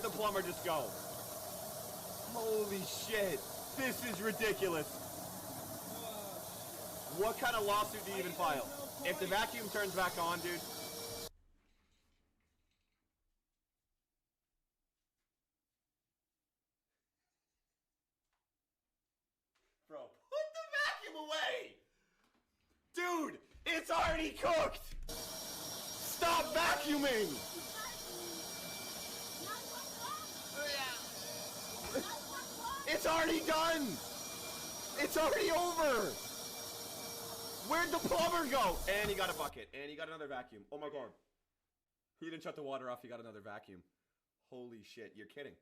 Where'd the plumber just go? Holy shit. This is ridiculous. What kind of lawsuit do you even file? If the vacuum turns back on, dude. Bro, put the vacuum away! Dude, it's already cooked! Stop vacuuming! It's already done! It's already over! Where'd the plumber go? And he got a bucket. And he got another vacuum. Oh my god. He didn't shut the water off. He got another vacuum. Holy shit. You're kidding.